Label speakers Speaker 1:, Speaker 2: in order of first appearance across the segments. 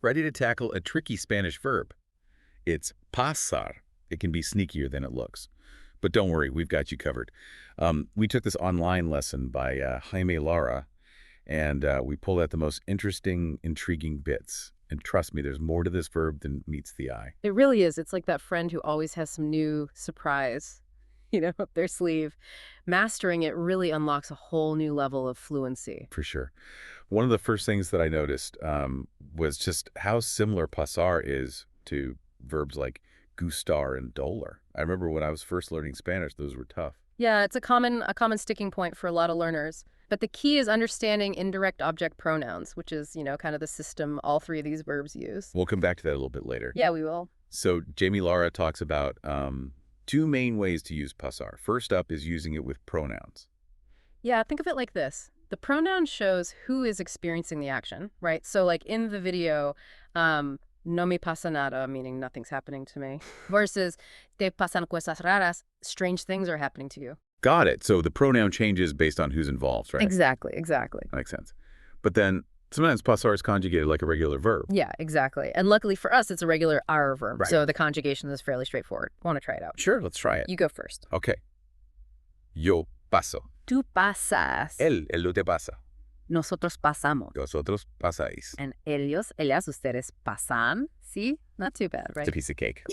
Speaker 1: Ready to tackle a tricky Spanish verb. It's pasar. It can be sneakier than it looks. But don't worry, we've got you covered. We took this online lesson by Jaime Lara, and we pulled out the most interesting, intriguing bits. And trust me, there's more to this verb than meets the eye.
Speaker 2: It really is. It's like that friend who always has some new surprise, up their sleeve. Mastering it really unlocks a whole new level of fluency.
Speaker 1: For sure. One of the first things that I noticed was just how similar pasar is to verbs like gustar and doler. I remember when I was first learning Spanish, those were tough.
Speaker 2: Yeah, it's a common sticking point for a lot of learners. But the key is understanding indirect object pronouns, which is, kind of the system all three of these verbs use.
Speaker 1: We'll come back to that a little bit later.
Speaker 2: Yeah, we will.
Speaker 1: So Jamie Lara talks about two main ways to use pasar. First up is using it with pronouns.
Speaker 2: Yeah, think of it like this. The pronoun shows who is experiencing the action, right? So like in the video, no me pasa nada, meaning nothing's happening to me, versus te pasan cosas raras, strange things are happening to you.
Speaker 1: Got it. So the pronoun changes based on who's involved, right?
Speaker 2: Exactly.
Speaker 1: That makes sense. But then sometimes pasar is conjugated like a regular verb.
Speaker 2: Yeah, exactly. And luckily for us, it's a regular are verb.
Speaker 1: Right.
Speaker 2: So the conjugation is fairly straightforward. Want to try it out?
Speaker 1: Sure, let's try it.
Speaker 2: You go first.
Speaker 1: Okay. Yo paso.
Speaker 2: Tú pasas.
Speaker 1: Él te pasa.
Speaker 2: Nosotros pasamos.
Speaker 1: Vosotros pasáis.
Speaker 2: And ellos, ellas, ustedes pasan. See? Not too bad, right?
Speaker 1: It's a piece of cake.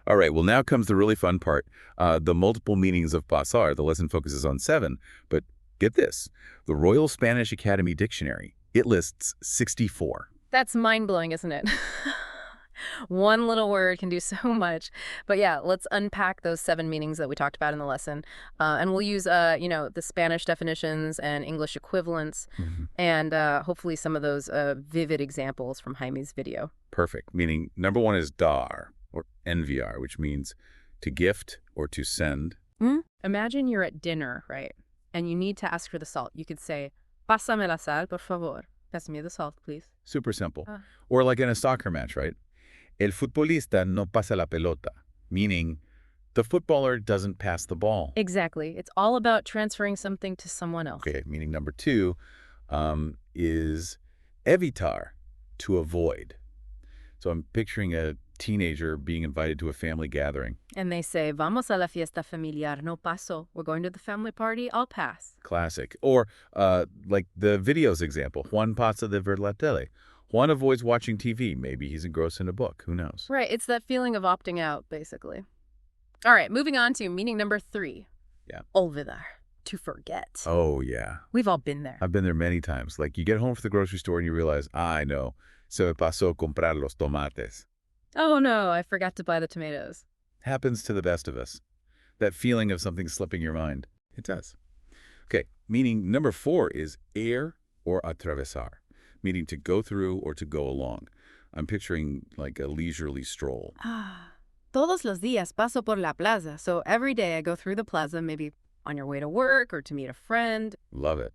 Speaker 1: All right, well, now comes the really fun part, the multiple meanings of pasar. The lesson focuses on 7, but get this. The Royal Spanish Academy Dictionary, it lists 64.
Speaker 2: That's mind-blowing, isn't it? One little word can do so much. But yeah, let's unpack those 7 meanings that we talked about in the lesson. And we'll use, the Spanish definitions and English equivalents, and hopefully some of those vivid examples from Jaime's video.
Speaker 1: Perfect. Meaning, number 1 is dar, or enviar, which means to gift or to send.
Speaker 2: Imagine you're at dinner, right? And you need to ask for the salt. You could say, pásame la sal, por favor. Pass me the salt, please.
Speaker 1: Super simple. Or like in a soccer match, right? El futbolista no pasa la pelota, meaning the footballer doesn't pass the ball.
Speaker 2: Exactly. It's all about transferring something to someone else.
Speaker 1: Okay, meaning number 2 is evitar, to avoid. So I'm picturing a teenager being invited to a family gathering.
Speaker 2: And they say, vamos a la fiesta familiar, no paso. We're going to the family party, I'll pass.
Speaker 1: Classic. Or like the videos example, Juan pasa de ver la tele. Juan avoids watching TV. Maybe he's engrossed in a book. Who knows?
Speaker 2: Right. It's that feeling of opting out, basically. All right. Moving on to meaning number 3.
Speaker 1: Yeah.
Speaker 2: Olvidar. To forget.
Speaker 1: Oh, yeah.
Speaker 2: We've all been there.
Speaker 1: I've been there many times. Like you get home from the grocery store and you realize, I know. Se me pasó comprar los tomates.
Speaker 2: Oh, no. I forgot to buy the tomatoes.
Speaker 1: Happens to the best of us. That feeling of something slipping your mind. It does. Okay. Meaning number 4 is ir or atravesar, meaning to go through or to go along. I'm picturing like a leisurely stroll.
Speaker 2: Todos los días paso por la plaza. So every day I go through the plaza, maybe on your way to work or to meet a friend.
Speaker 1: Love it.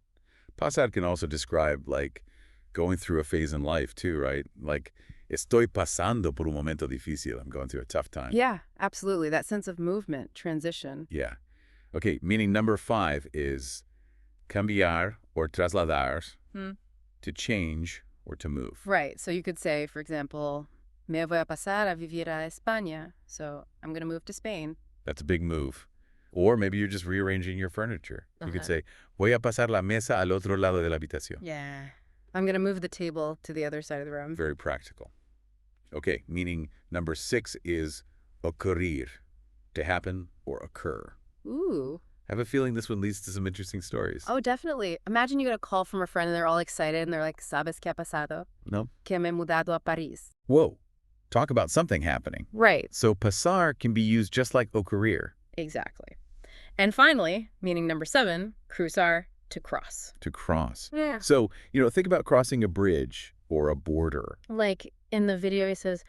Speaker 1: Pasar can also describe like going through a phase in life too, right? Like, estoy pasando por un momento difícil. I'm going through a tough time.
Speaker 2: Yeah, absolutely. That sense of movement, transition.
Speaker 1: Yeah. Okay, meaning number 5 is cambiar or trasladar, to change or to move.
Speaker 2: Right. So you could say, for example, me voy a pasar a vivir a España. So I'm going to move to Spain.
Speaker 1: That's a big move. Or maybe you're just rearranging your furniture. You could say, voy a pasar la mesa al otro lado de la habitación.
Speaker 2: Yeah. I'm going to move the table to the other side of the room.
Speaker 1: Very practical. Okay, meaning number 6 is ocurrir, to happen or occur.
Speaker 2: Ooh.
Speaker 1: I have a feeling this one leads to some interesting stories.
Speaker 2: Oh, definitely. Imagine you get a call from a friend and they're all excited and they're like, ¿Sabes qué ha pasado?
Speaker 1: No.
Speaker 2: Que me he mudado a París.
Speaker 1: Whoa. Talk about something happening.
Speaker 2: Right.
Speaker 1: So pasar can be used just like ocurrir.
Speaker 2: Exactly. And finally, meaning number 7, cruzar, to cross.
Speaker 1: To cross.
Speaker 2: Yeah.
Speaker 1: So, think about crossing a bridge or a border.
Speaker 2: Like in the video, he says,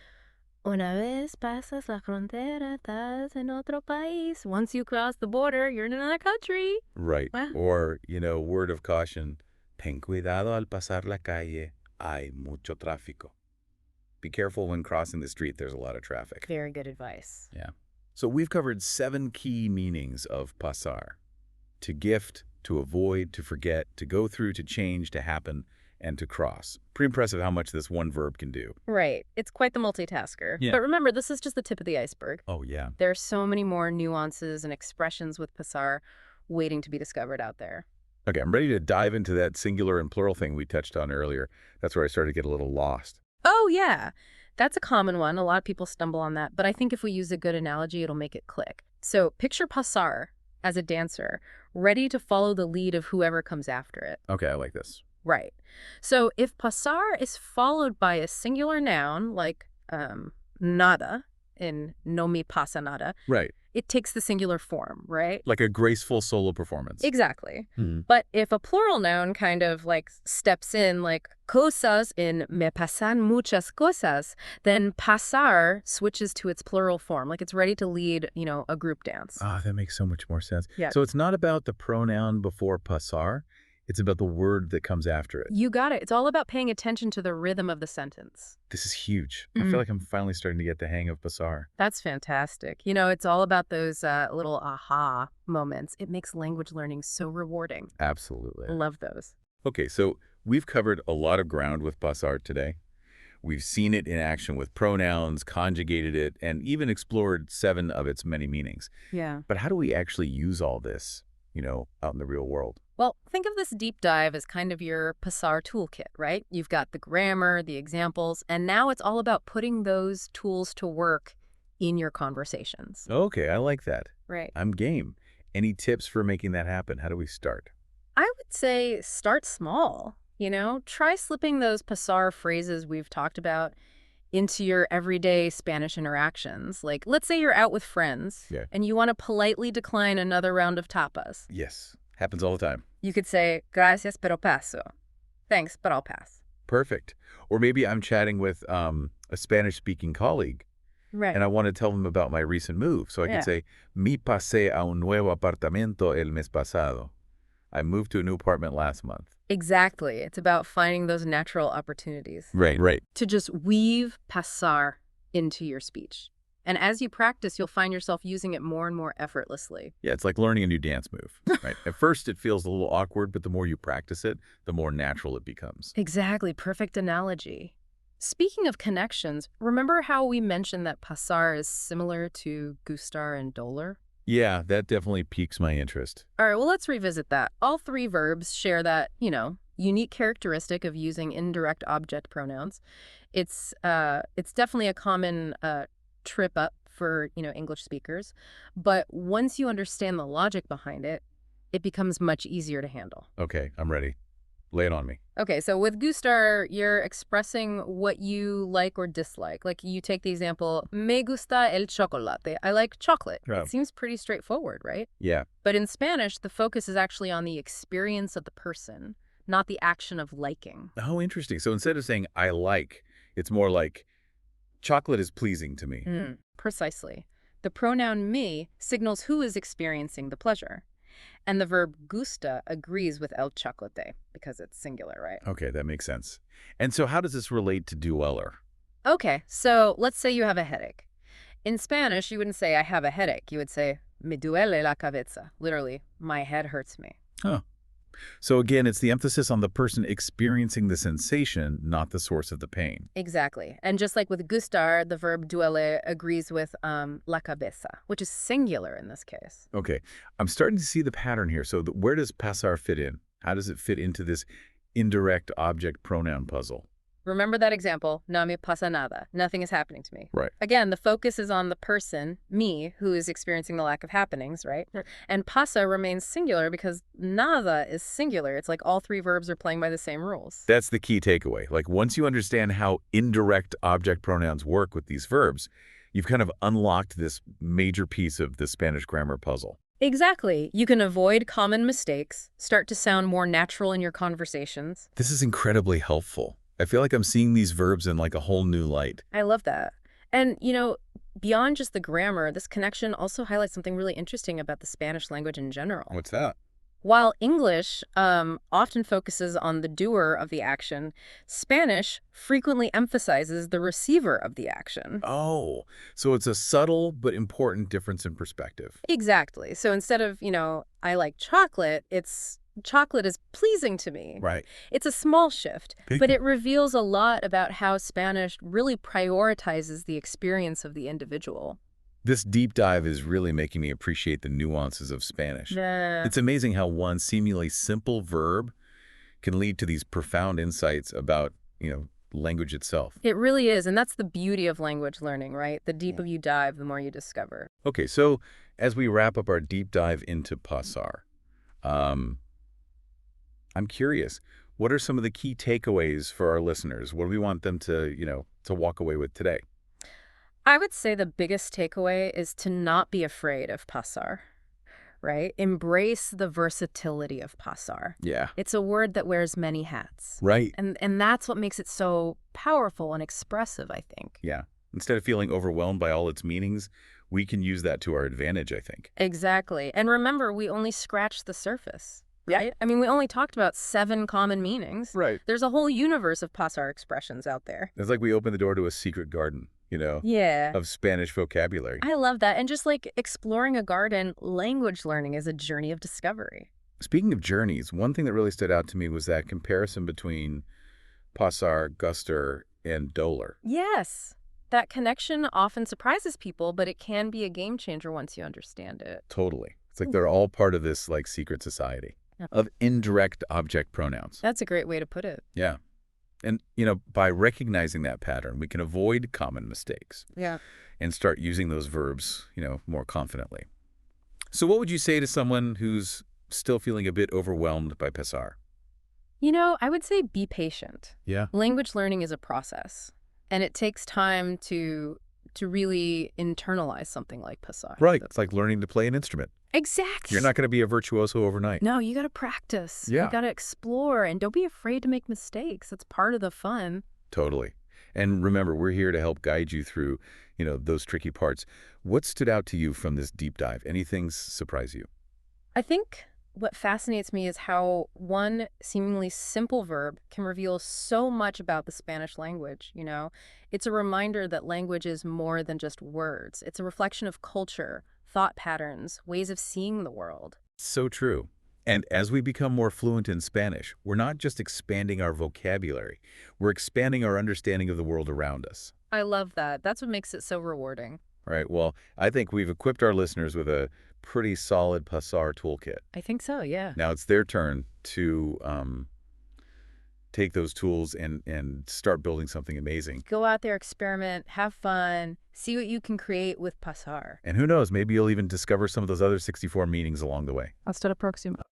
Speaker 2: Una vez pasas la frontera, estás en otro país. Once you cross the border, you're in another country.
Speaker 1: Right.
Speaker 2: Wow.
Speaker 1: Or, word of caution, ten cuidado al pasar la calle, hay mucho tráfico. Be careful when crossing the street, there's a lot of traffic.
Speaker 2: Very good advice.
Speaker 1: Yeah. So we've covered 7 key meanings of pasar. To gift, to avoid, to forget, to go through, to change, to happen, and to cross. Pretty impressive how much this one verb can do.
Speaker 2: Right. It's quite the multitasker.
Speaker 1: Yeah.
Speaker 2: But remember, this is just the tip of the iceberg.
Speaker 1: Oh, yeah.
Speaker 2: There are so many more nuances and expressions with pasar waiting to be discovered out there.
Speaker 1: Okay, I'm ready to dive into that singular and plural thing we touched on earlier. That's where I started to get a little lost.
Speaker 2: Oh, yeah. That's a common one. A lot of people stumble on that. But I think if we use a good analogy, it'll make it click. So picture pasar as a dancer, ready to follow the lead of whoever comes after it.
Speaker 1: Okay, I like this.
Speaker 2: Right. So if pasar is followed by a singular noun, like nada in no me pasa nada,
Speaker 1: Right.
Speaker 2: it takes the singular form, right?
Speaker 1: Like a graceful solo performance.
Speaker 2: Exactly.
Speaker 1: Hmm.
Speaker 2: But if a plural noun kind of like steps in, like cosas in me pasan muchas cosas, then pasar switches to its plural form, like it's ready to lead, a group dance.
Speaker 1: Ah, that makes so much more sense.
Speaker 2: Yeah.
Speaker 1: So it's not about the pronoun before pasar. It's about the word that comes after it.
Speaker 2: You got it. It's all about paying attention to the rhythm of the sentence.
Speaker 1: This is huge. I feel like I'm finally starting to get the hang of pasar.
Speaker 2: That's fantastic. It's all about those little aha moments. It makes language learning so rewarding.
Speaker 1: Absolutely.
Speaker 2: Love those.
Speaker 1: Okay, so we've covered a lot of ground with pasar today. We've seen it in action with pronouns, conjugated it, and even explored 7 of its many meanings.
Speaker 2: Yeah.
Speaker 1: But how do we actually use all this, out in the real world?
Speaker 2: Well, think of this deep dive as kind of your pasar toolkit, right? You've got the grammar, the examples, and now it's all about putting those tools to work in your conversations.
Speaker 1: Okay, I like that.
Speaker 2: Right.
Speaker 1: I'm game. Any tips for making that happen? How do we start?
Speaker 2: I would say start small, Try slipping those pasar phrases we've talked about into your everyday Spanish interactions. Like, let's say you're out with friends and you want to politely decline another round of tapas.
Speaker 1: Yes, happens all the time.
Speaker 2: You could say, gracias, pero paso. Thanks, but I'll pass.
Speaker 1: Perfect. Or maybe I'm chatting with a Spanish-speaking colleague,
Speaker 2: Right.
Speaker 1: and I want to tell them about my recent move. So I could say, mi pasé a un nuevo apartamento el mes pasado. I moved to a new apartment last month.
Speaker 2: Exactly. It's about finding those natural opportunities.
Speaker 1: Right.
Speaker 2: To just weave pasar into your speech. And as you practice, you'll find yourself using it more and more effortlessly.
Speaker 1: Yeah, it's like learning a new dance move, right? At first, it feels a little awkward, but the more you practice it, the more natural it becomes.
Speaker 2: Exactly. Perfect analogy. Speaking of connections, remember how we mentioned that pasar is similar to gustar and dolor?
Speaker 1: Yeah, that definitely piques my interest.
Speaker 2: All right, well, let's revisit that. All 3 verbs share that, unique characteristic of using indirect object pronouns. It's definitely a common trip up for, English speakers. But once you understand the logic behind it, it becomes much easier to handle.
Speaker 1: Okay, I'm ready. Lay it on me.
Speaker 2: Okay, so with gustar, you're expressing what you like or dislike. Like you take the example, me gusta el chocolate. I like chocolate.
Speaker 1: Yeah.
Speaker 2: It seems pretty straightforward, right?
Speaker 1: Yeah.
Speaker 2: But in Spanish, the focus is actually on the experience of the person, not the action of liking.
Speaker 1: Oh, interesting. So instead of saying I like, it's more like chocolate is pleasing to me.
Speaker 2: Precisely. The pronoun me signals who is experiencing the pleasure. And the verb gusta agrees with el chocolate because it's singular, right?
Speaker 1: Okay, that makes sense. And so how does this relate to dueller?
Speaker 2: Okay, so let's say you have a headache. In Spanish, you wouldn't say I have a headache. You would say me duele la cabeza. Literally, my head hurts me.
Speaker 1: Huh. So again, it's the emphasis on the person experiencing the sensation, not the source of the pain.
Speaker 2: Exactly. And just like with gustar, the verb duele agrees with la cabeza, which is singular in this case.
Speaker 1: Okay, I'm starting to see the pattern here. So where does pasar fit in? How does it fit into this indirect object pronoun puzzle?
Speaker 2: Remember that example, no me pasa nada. Nothing is happening to me.
Speaker 1: Right.
Speaker 2: Again, the focus is on the person, me, who is experiencing the lack of happenings, right? And pasa remains singular because nada is singular. It's like all 3 verbs are playing by the same rules.
Speaker 1: That's the key takeaway. Like once you understand how indirect object pronouns work with these verbs, you've kind of unlocked this major piece of the Spanish grammar puzzle.
Speaker 2: Exactly. You can avoid common mistakes, start to sound more natural in your conversations.
Speaker 1: This is incredibly helpful. I feel like I'm seeing these verbs in like a whole new light.
Speaker 2: I love that. And, beyond just the grammar, this connection also highlights something really interesting about the Spanish language in general.
Speaker 1: What's that?
Speaker 2: While English often focuses on the doer of the action, Spanish frequently emphasizes the receiver of the action.
Speaker 1: Oh, so it's a subtle but important difference in perspective.
Speaker 2: Exactly. So instead of, I like chocolate, it's chocolate is pleasing to me.
Speaker 1: Right.
Speaker 2: It's a small shift,
Speaker 1: Big
Speaker 2: but
Speaker 1: one.
Speaker 2: it reveals a lot about how Spanish really prioritizes the experience of the individual.
Speaker 1: This deep dive is really making me appreciate the nuances of Spanish.
Speaker 2: Yeah.
Speaker 1: It's amazing how one seemingly simple verb can lead to these profound insights about, language itself.
Speaker 2: It really is, and that's the beauty of language learning, right? The deeper you dive, the more you discover.
Speaker 1: Okay, so as we wrap up our deep dive into pasar, um, I'm curious, what are some of the key takeaways for our listeners? What do we want them to walk away with today?
Speaker 2: I would say the biggest takeaway is to not be afraid of pasar, right? Embrace the versatility of pasar.
Speaker 1: Yeah.
Speaker 2: It's a word that wears many hats.
Speaker 1: Right.
Speaker 2: And that's what makes it so powerful and expressive, I think.
Speaker 1: Yeah. Instead of feeling overwhelmed by all its meanings, we can use that to our advantage, I think.
Speaker 2: Exactly. And remember, we only scratched the surface, right? I mean, we only talked about 7 common meanings.
Speaker 1: Right.
Speaker 2: There's a whole universe of pasar expressions out there.
Speaker 1: It's like we opened the door to a secret garden,
Speaker 2: Yeah.
Speaker 1: of Spanish vocabulary.
Speaker 2: I love that. And just like exploring a garden, language learning is a journey of discovery.
Speaker 1: Speaking of journeys, one thing that really stood out to me was that comparison between pasar, guster, and dollar.
Speaker 2: Yes. That connection often surprises people, but it can be a game changer once you understand it.
Speaker 1: Totally. It's like they're all part of this secret society
Speaker 2: Yeah.
Speaker 1: of indirect object pronouns.
Speaker 2: That's a great way to put it.
Speaker 1: Yeah. And, by recognizing that pattern, we can avoid common mistakes
Speaker 2: Yeah.
Speaker 1: and start using those verbs, more confidently. So what would you say to someone who's still feeling a bit overwhelmed by pasar?
Speaker 2: I would say be patient.
Speaker 1: Yeah.
Speaker 2: Language learning is a process, and it takes time to really internalize something like pasar.
Speaker 1: Right. It's like learning to play an instrument.
Speaker 2: Exactly.
Speaker 1: You're not going to be a virtuoso overnight.
Speaker 2: No, you got to practice.
Speaker 1: Yeah.
Speaker 2: You got to explore, and don't be afraid to make mistakes. That's part of the fun.
Speaker 1: Totally. And remember, we're here to help guide you through, those tricky parts. What stood out to you from this deep dive? Anything surprise you?
Speaker 2: I think what fascinates me is how one seemingly simple verb can reveal so much about the Spanish language. It's a reminder that language is more than just words. It's a reflection of culture, thought patterns, ways of seeing the world.
Speaker 1: So true. And as we become more fluent in Spanish, we're not just expanding our vocabulary, we're expanding our understanding of the world around us.
Speaker 2: I love that. That's what makes it so rewarding.
Speaker 1: All right. Well, I think we've equipped our listeners with a pretty solid pasar toolkit.
Speaker 2: I think so, yeah.
Speaker 1: Now it's their turn to take those tools and start building something amazing.
Speaker 2: Go out there, experiment, have fun, see what you can create with pasar.
Speaker 1: And who knows, maybe you'll even discover some of those other 64 meanings along the way.
Speaker 2: Hasta la próxima.